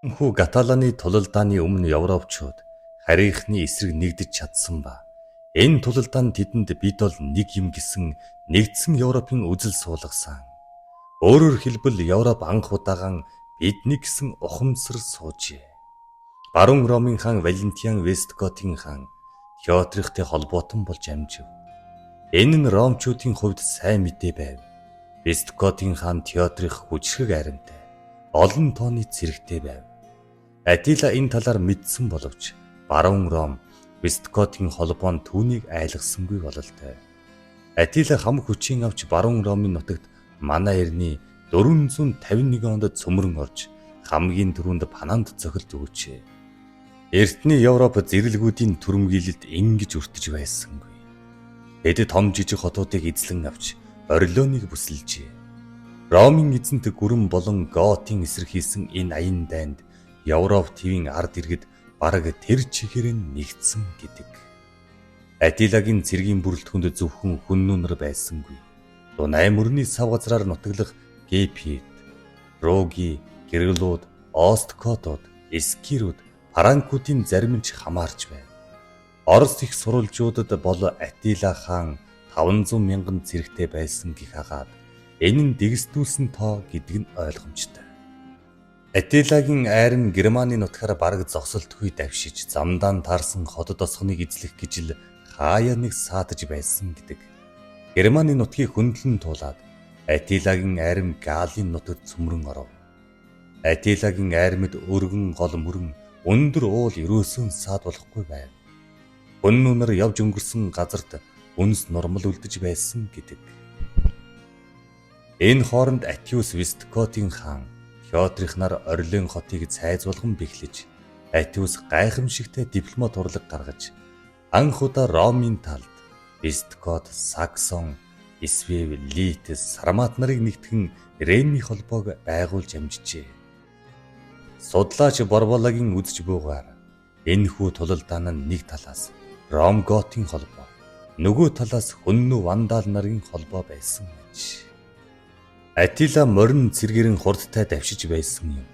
Хүү Каталаны тулалдааны өмнө Европчууд харийнхны эсрэг нэгдэж чадсан ба энэ тулалдаанд тэдэнд бид бол нэг юм гэсэн нэгдсэн Европын үзэл суулгасан. Өөрөөр хэлбэл Европ анх удаан бидний гэсэн ухамсар суужээ. Баруун Ромын хаан Валентиан Вестготийн хаан Теодрихтэй холбоотон болж амжив. Энэ нь Ромчуудын хувьд сайн мэдээ байв. Вестготийн хаан Теодрих хүчрэг аримтай, олон тооны цэрэгтэй байв. Атила энэ талаар мэдсэн боловч Баруун Ром Вестготийн холбоонд түүнийг айлгасангүй бололтой. Атила хам хүчийн авч Баруун Ромын нутагт манай эртний 451 онд цөмрөн орж хамгийн түрүүнд Пананд зохилт өгөөчээ. Эртний Европ зэрлэгүүдийн түрэмгийлэлд ингэж өртөж байсангүй. Тэд том жижиг хотуудыг эзлэн авч орилоныг бүсэлжээ. Ромын эзэнт гүрэн болон Готын эсрэг хийсэн энэ аян дайнд Европ твийн ард иргэд бараг тэр чигээр нь нэгдсэн гэдэг. Атилагийн цэргийн бүрэлдэхүүнд зөвхөн хүн нүнэр байсангүй. Дунай мөрний сав газраар нутаглах Гепид, Роги, Гирлууд, Осткотууд, Эскирүүд, Франкуудын зарим нь ч хамаарч байв. Орос их сурвалжуудад бол Атила хаан 500 мянган цэрэгтэй байсан гэх хагаад энэ нь дэгсдүүлсэн тоо гэдэг нь ойлгомжтой. Атилагийн айрын Германы нутгаар бараг зогсолтгүй давшиж замдаа таарсан хотод осхоныг эзлэх гэж л хаяа нэг саатаж байсан гэдэг. Германы нутгийг хөндлөн туулаад Атилагийн айрын Галлийн нутагт цөмрөн оров. Атилагийн айрмд өргөн гол мөрөн өндөр уул ерөөсөн саад болохгүй байв. Хүн нүнэр явж өнгөрсөн газарт үнс нурмал үлдэж байсан гэдэг. Энэ хооронд Атиус Вестготийн хаан Теодрих нар Орлен хотыг цайз болгон бэхлэж, Атиус гайхамшигтай дипломат урлаг гаргаж, анх удаа Ромын талд Вестгот, Саксон, Свев, Лит, Сармат нарыг нэгтгэн Ренний холбоог байгуулж амжижээ. Судлаач Борболагийн үзэж буугаар энэхүү тулалдаан нь нэг талаас Ром Готын холбоо, нөгөө талаас Хүннү Вандал нарын холбоо байсан гэж. Атила морин цэргэрэн хурдтай давшиж байсан юм.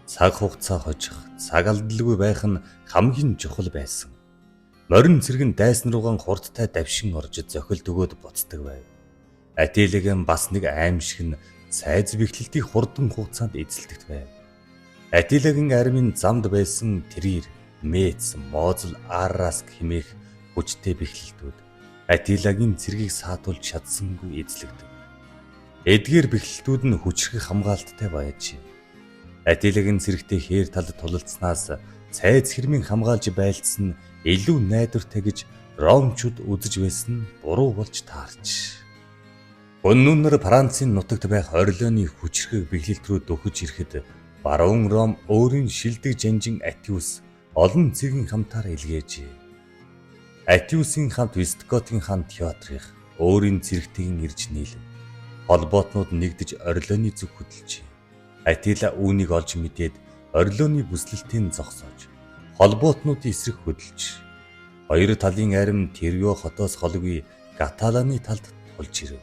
Цаг хугацаа хожих, цаг алдалгүй байх нь хамгийн чухал байсан. Морин цэргэн дайсан руугаан хурдтай давшин орж зохилт өгөөд буцдаг байв. Атилагийн бас нэг аимшиг нь сайз бэхлэлтийг хурдан хугацаанд эзэлдэгт байв. Атилагийн армийн замд байсан Трир, Мец, Мозл, Арраск хэмээх хүчтэй бэхлэлтүүд Атилагийн цэргийг саатуулж чадсангүй эзлэгдэв. Эдгээр бэхлэлтүүд нь хүчрэх хамгаалттай байж Атилагийн цэрэгтэй хээр талд тулалдсанаас цайз хэрмийн хамгаалж байлцсан илүү найдвартай гэж Ромчууд үзэж байсан нь буруу болж таарч. Өнөөдөр Францын нутагт байх Орлеоны хүчрэх бэхлэлт рүү дөхөж ирэхэд Баруун Ром өөрийн шилдэг жанжин Атиус олон цэргийн хамтаар илгээжээ. Атиусын хамт Вестготийн хаан Теодрих өөрийн цэрэгтэйг ирж нийлв. Холбоотнууд нэгдэж Орлеоны зүг хөдөлжээ. Атила үүнийг олж мэдээд Орлеоны бүслэлтийн зогсоож холбоотнуудын эсрэг хөдөлж хоёр талын арим Тервио хотоос холгүй Каталаны талд тулж ирэв.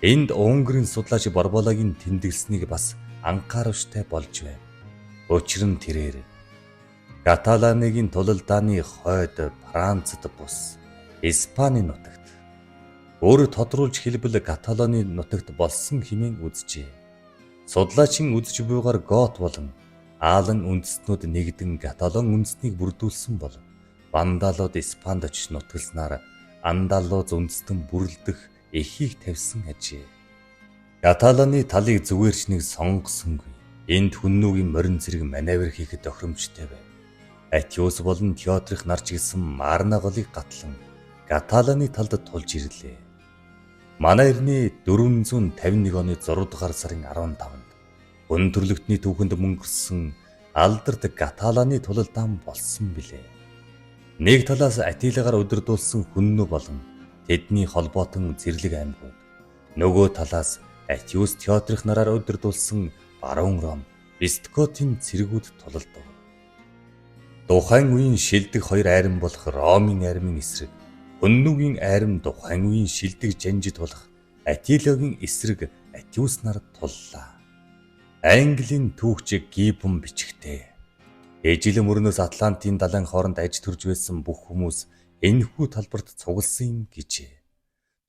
Энд Унгарийн судлаач Борболагийн тэмдэглэснийг бас анхааравчтай болж байв. Учир нь тэрээр Каталаныгийн тулалдааны хойд Францад бус Испани нутагт өөрө тодруулж хэлбэл Каталоны нутагт болсон хэмээн үзжээ. Судлаачийн үзэж буйгаар Гот болон Аалан үндэстнүүд нэгдэн Каталон үндэстнийг бүрдүүлсэн бол Вандалууд Испанд очиж нутгалснаар Андалуз үндэстэн бүрлдэх эхийг тавьсан ажээ. Каталоны талыг зүгээрч нэг сонгосонгүй. Энд Хүннүгийн морин цэрэг маневр хийхэд тохиромжтой байв. Атиус болон Теодрих нарч гисэн Марна голыг гатлан Каталоны талд тулж ирлээ. Манай эртний 451 оны 6 дугаар сарын 15-нд хүн төрлөختний түүхэнд мөнгөрсөн алдарт Каталаны тулалдаан болсон билээ. Нэг талаас Атилагаар удирдуулсан Хүннү болон тэдний холбоотон зэрлэг аймагуд, нөгөө талаас Атиус Теодрих нараар удирдуулсан Баруун Ром, Вестготын цэргүүд тулалдав. Тухайн үеийн шилдэг хоёр айран болох Ромын айрмын эсрэг Хүннүгийн айрам тухайн үеийн шилдэг жанжид болох Атилагийн эсрэг Атиус нар туллаа. Английн түүхчиг Гиббон бичгтээ. Ээжлэн мөрнөөс Атлантын далайн хооронд аж төрж байсан бүх хүмүүс энэхүү талбарт цугласан гэжээ.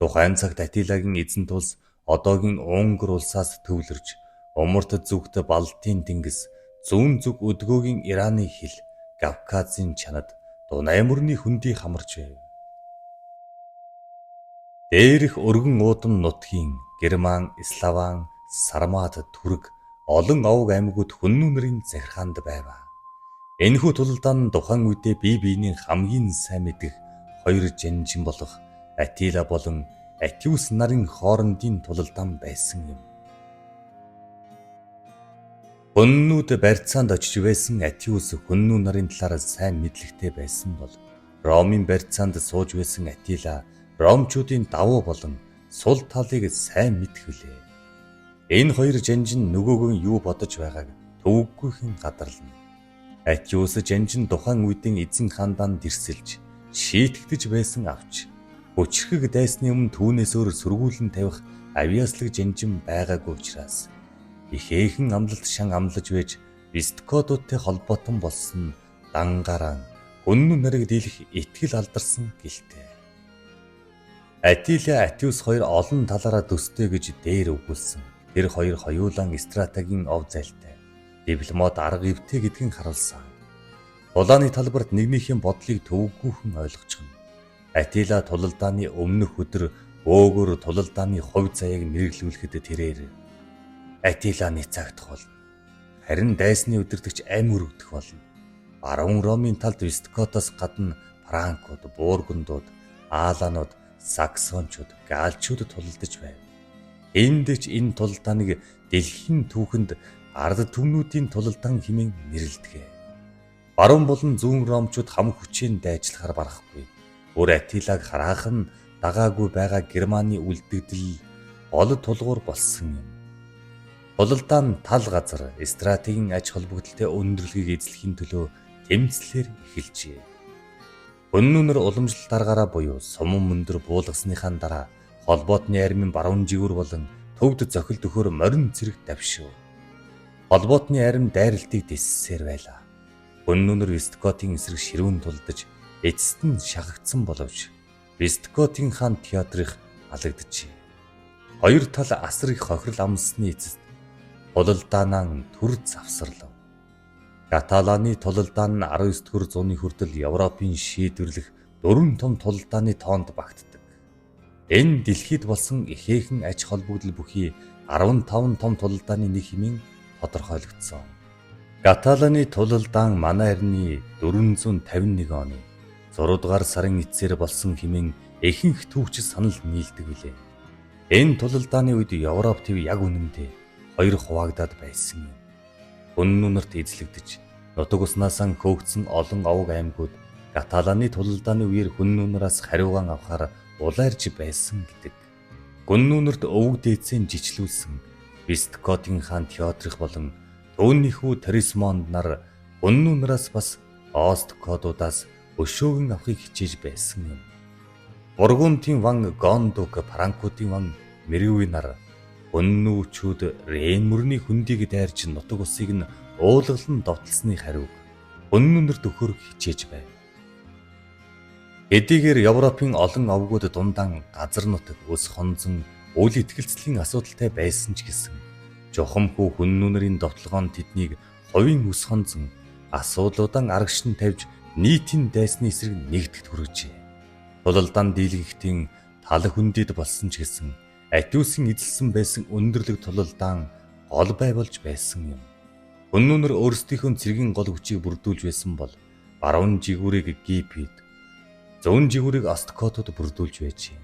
Тухайн цагт Атилагийн эзэн тулс одоогийн Унгар улсаас төвлөрж, умард зүгт Балтийн тэнгис, зүүн зүг өдгөөгийн Ираны хил, Кавказын чанад, Дунай мөрний хөндий хамарч байв. Дээрх өргөн уудам нутгийн Герман, Славан, Сармат, Түрк олон овг аймагуд хүннүнэрийн захиргаанд байваа. Энэхүү тулалдаан нь тухайн үедээ бие биений хамгийн сайн мэдэх хоёр жанжин болох Атила болон Атиус нарын хоорондын тулалдаан байсан юм. Хүннүүд барьцаанд очиж байсан Атиус хүннүү нарын талаар сайн мэдлэгтэй байсан бол Ромын барьцаанд сууж байсан Атила ромчуудын давуу болон сул талыг сайн мэдхвүлээ. Энэ хоёр жанжин нөгөөгөө юу бодож байгааг төвөггүйхэн гадарлана. Атиус жанжин тухайн үеийн эзэн хандаанд дэрсэлж, шийтгдэж байсан авч, хүчрхэг дайсны өмнө түүнээс өөр сөргүүлэн тавих авьяаслаг жанжин байгаагүй учраас ихээхэн амлалт шан амлаж байж Висткотуудтай холбоотон болсон дангараа хүннүү нарыг дийлэх итгэл алдарсан гэлтэй. Атила Атиус хоёр олон талаараа төстэй гэж дээр өгүүлсэн. Тэр хоёр хоёулаа стратегийн ов зайлтай, дипломат арга ивтэй гэдгийг харуулсан. Тулааны талбарт нэгнийхээ бодлыг төвөггүйхэн ойлгочихно. Атила тулалдааны өмнөх өдөр бөөгөр тулалдааны хувь заяаг мэргэлүүлэхэд тэрээр Атила ницаагдах болно. Харин дайсны удирдагч ам өргөдөх болно. Баруун Ромын талд Висткотоос гадна Франкууд, Бургундууд, Ааланууд, Саксончууд, Галчууд тулалдаж байв. Энд ч энэ тулалдааныг дэлхийн түүхэнд ард түмнүүдийн тулалдаан хэмээн нэрлэдэг. Баруун болон зүүн ромчууд хам хүчээр дайжлахаар барахгүй. Өөр Атилаг хараахан дагаагүй байгаа Германы үлдэгдэл гол тулгуур болсон юм. Тулалдаан тал газар стратегийн аж холбогдолтой өндөрлөгийг эзлэхийн төлөө тэмцлэр эхэлжээ. Хүннүнэр уламжлалт аргаараа буюу суман мөндөр буулгасныхаа дараа холбоотны армийн баруун жигүүр болон төвд зохилт өгөхөр морин цэрэг давшив. Холбоотны арми дайралтыг дэссээр байлаа. Хүннүнэр Висткотын эсрэг ширүүн тулдаж эцэст нь шахагдсан боловч Висткотын хаан Теодрих алагдчихэ. Хоёр тал асар их хохирол амсны эцэст тулалдаанаа түр завсарлав. Каталаны тулалдаан нь 19-р зууны хүртэл Европын шийдвэрлэх дөрвөн том тулалдааны тоонд багтдаг. Энэ дэлхийд болсон ихээхэн аж холбогдол бүхий 15 том тулалдааны нэг хэмээн тодорхойлогдсон. Каталаны тулалдаан манай эртний 451 оны 6 дугаар сарын эцсээр болсон хэмээн ихэнх түүхч санал нийлдэг билээ. Энэ тулалдааны үед Европ төв яг үнэндээ хоёр хуваагдаад байсан юм. Хүннүнэрт эзлэгдэж, нутаг уснасаа хөөгдсөн олон овг аймагуд Каталаны тулалдааны үеэр хүннүнэраас хариугаан авахар улайрж байсан гэдэг. Хүннүнэрт өвөг дээдсээ жичлүүлсэн Висткотын хаан Теодрих болон түүний хүү Торисмонд нар хүннүнэраас бас Осткодуудаас өшөөгөн авахыг хичээж байсан юм. Бургундын ван Гондук, Франкуудын ван Мерюи нар хүннүүчүүд Рейн мөрний хөндийг дайрч нутаг усыг нь уулгалан довтлсны хариуг хүннүнэрт өгөхөр хичээж байв. Эдгээр Европын олон овгууд дундаан газар нутаг ус хонзон үйл итгэлцлийн асуудалтай байсан ч гэсэн жухамхүү хүннүнэрийн довтлогоон тэднийг хувийн ус хонзон асуудлуудаа аргашин тавьж нийтийн дайсны эсрэг нэгдэхэд хүргэжээ. Тулалдаан дийлгэхтийн тал хөндөд болсон ч гэсэн Атиусын эзэлсэн байсан өндөрлөг тулалдаан гол байгуулж байсан юм. Хүннүнэр өөрсдийнхөө цэргийн гол хүчийг бүрдүүлж байсан бол баруун жигүүрийг Гиппид, зүүн жигүүрийг Осткотод бүрдүүлж байжээ.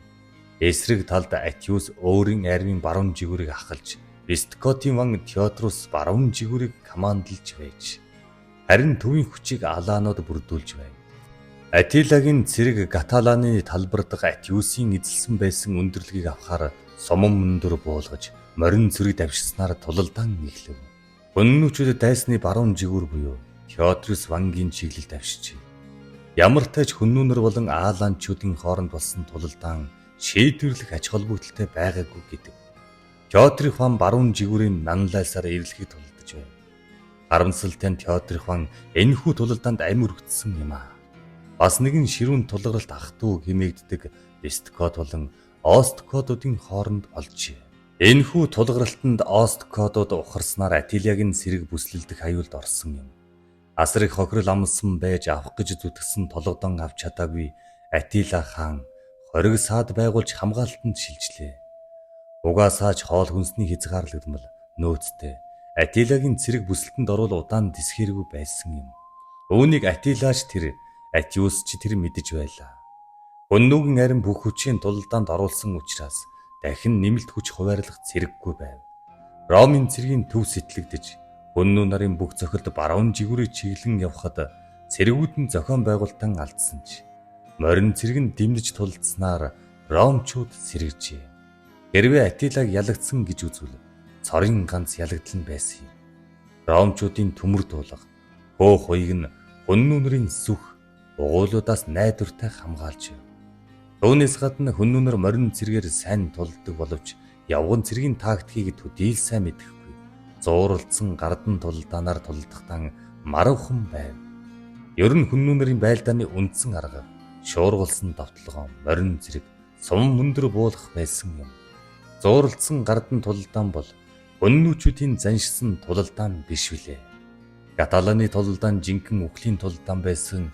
Эсрэг талд Атиус өөрийн армийн баруун жигүүрийг ахалж, Висткотын ван Теодрус баруун жигүүрийг командалж байж, харин төвийн хүчийг Алаанууд бүрдүүлж байв. Атилагийн цэрэг Каталаны талбар дахь Атиусын эзэлсэн байсан өндөрлөгийг авахар суман мөндөр буулгаж, морин цэрэг давшснаар тулалдаан эхлэв. Хүннүүчүүд дайсны баруун жигүүр буюу Теодрус вангийн чиглэлд давшжээ. Ямар тач хүннүнэр болон Ааланчуудын хооронд болсон тулалдаан шийдвэрлэх ач холбогдолтой байгаагүй гэдэг. Теодрих хаан баруун жигүүрийн нанлайсаар ирлэхэд тулдаж байв. Харамсалтай нь Теодрих хаан энэхүү тулалдаанд амь өргөцсөн юм аа. Бас нэгэн ширүүн тулгаралт ах トゥ хэмээгддэг Весткот болон Осткотуудын хооронд олжээ. Энэхүү тулгаралтанд Осткотууд ухарснаар Атилагийн цэрэг бүслэлдэх аюулд орсон юм. Асар их хохирол амлсан байж авах гэж зүтгсэн толгодон авч чадаагүй Атила хаан хориг саад байгуулж хамгаалтанд шилжлээ. Угаасаа ч хоол хүнсний хязгаарлагдмал нөөцтэй Атилагийн цэрэг бүсэлтэнд орвол удаан дисхэргүй байсан юм. Үүнийг Атилаач тэр, Атиус ч тэр мэдэж байлаа. Хүннүүгэн арин бүх хүчийн тулалдаанд оруулсан учраас дахин нэмэлт хүч хуваарлах зэрэггүй байв. Ромын цэргийн төв сэтлэгдэж хүннүү нарын бүх зохилд баруун жигүүрийг чиглэн явхад цэргүүд нь зохион байгуулалтан алдсан ч морин цэрэг нь дэмнэж тулдснаар ромчууд сэргэжээ. Хэрвээ Атилаг ялагдсан гэж үзвэл цорын ганц ялагдал нь байсан юм. Ромчуудын төмөр дуулга, хөөх хуйг нь хүннүү нарын сүх угуулуудаас найдвартай хамгаалж байв. Түүнээс гадна хүннүү нар морин цэргээр сайн тулдаг боловч явган цэргийн тактикийг төдийл сайн мэдэхгүй. Зууралдсан гардан тулалдаанаар тулдахтан марвхан байв. Ер нь хүннүү нарын байлдааны үндсэн арга шуургалсан давталгоо морин цэрэг сум мөндөр буулгах байсан юм. Зууралдсан гардан тулалдаан бол хүннүүчүүдийн заншсан тулалдаан биш билээ. Каталаны тулалдаан жинхэнэ үхлийн тулалдаан байсан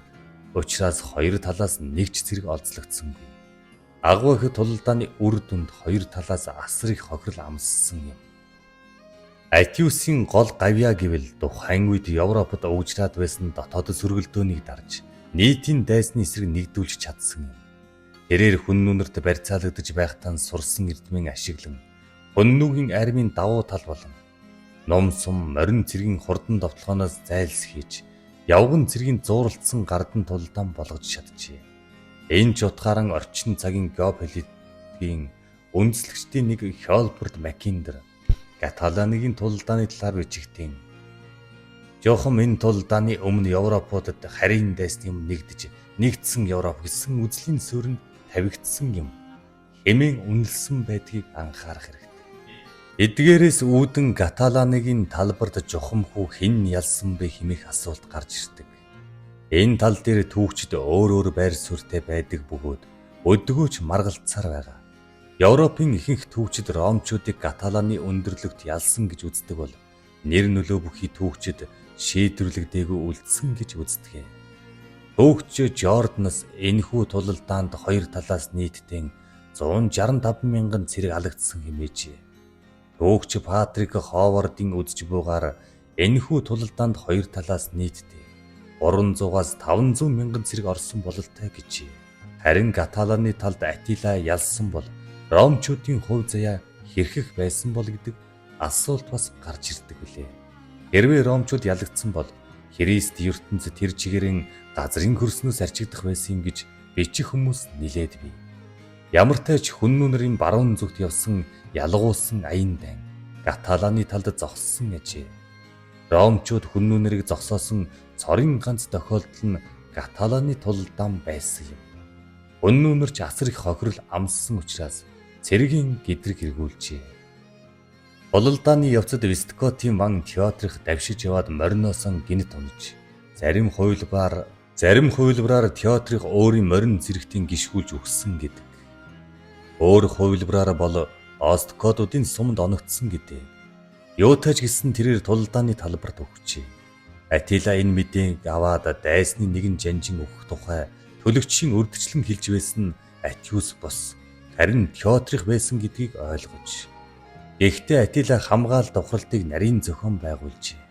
учраас хоёр талаас нэг ч цэрэг олзлогдсонгүй. Агуу их тулалдааны үр дүнд хоёр талаас асар их хохирол амссан юм. Атиусын гол гавьяа гэвэл тухайн үед Европод угжраад байсан дотоод сөргөлдөөнийг дарж нийтийн дайсны эсрэг нэгдүүлж чадсан юм. Тэрээр хүннүүнэрт барьцаалагдж байхтаа сурсан эрдмийн ашиглан хүннүүгийн армийн давуу тал болон ном сум морин цэргийн хурдан довтлохоноос зайлсхийж явган цэргийн зууралдсан гардан тулалдаан болгож чаджээ. Энэ ч утгаараа орчин цагийн геополитикийн үндэслэгчдийн нэг Хёлберт Маккиндер Каталаныгийн тулалдааны талаар бичигдэн. Жохом энэ тулалдааны өмнө Европуудад харийн дайсны юм нэгдсэн Европ гэсэн үзлийн суурьнд тавигдсан юм хэмээн үнэлсэн байдгийг анхаарах хэрэгтэй. Эдгээрээс үүдэн Каталаныгийн талбарт жохом хүү хэн ялсан бэ хэмээх асуулт гарч ирдэг. Энэ тал дээр түүхчид өөр байр суурьтай байдаг бөгөөд өдгөөч маргалцсаар байгаа. Европын ихэнх түүхчид ромчуудыг Каталаны өндөрлөгт ялсан гэж үздэг бол нэр нөлөө бүхий түүхчид шийдвэрлэгдээгүй үлдсэн гэж үздэг. Түүхч Жорданс энэхүү тулалдаанд хоёр талаас нийтдээ 165 мянган цэрэг алагдсан хэмээжээ. Түүхч Патрик Ховардын үзэж бугаар энэхүү тулалдаанд хоёр талаас нийтдээ 300-аас 500 мянган цэрэг орсон бололтой гэжээ. Харин Каталаны талд Атила ялсан бол ромчуудын хувь заяа хэрхэх байсан бол гэдэг асуулт бас гарч ирдэг билээ. Хэрвээ ромчууд ялагдсан бол Христ ертөнц тэр чигээрэн газрын хөрснөөс арчигдах байсан юм гэж бичих хүмүүс нилээд бий. Ямар ч тач хүннүү нарын баруун зүгт явсан ялгуулсан аян дайн Каталаны талд зогссон ажээ. Ромчууд хүннүү нарыг зогсоосон цорын ганц тохиолдол нь Каталаны тулалдаан байсан юм. Хүннүү нар ч асар их хохирол амссан учраас цэргийн гэдрэг эргүүлжээ. Тулалдааны явцад Весткотын ван Теодрих давшиж яваад мориносон гинт унаж, зарим хувилбараар Теодрих өөрийн морин зэрэгтийн гიშгүүлж өгсөн гэдэг. Өөр хувилбараар бол Осткотуудын сумд оногдсон гэдэг. Юутаж гисэн тэрээр тулалдааны талбарт өгчээ. Атила энэ мэдээг аваад дайсны нэгэн жанжин өгөх тухай төлөгчийн урдчлан хэлж байсан Атиус бос харин Теодрих байсан гэдгийг ойлгож. Гэхдээ Атила хамгаалалт давхралтыг нарийн зохион байгуулжээ.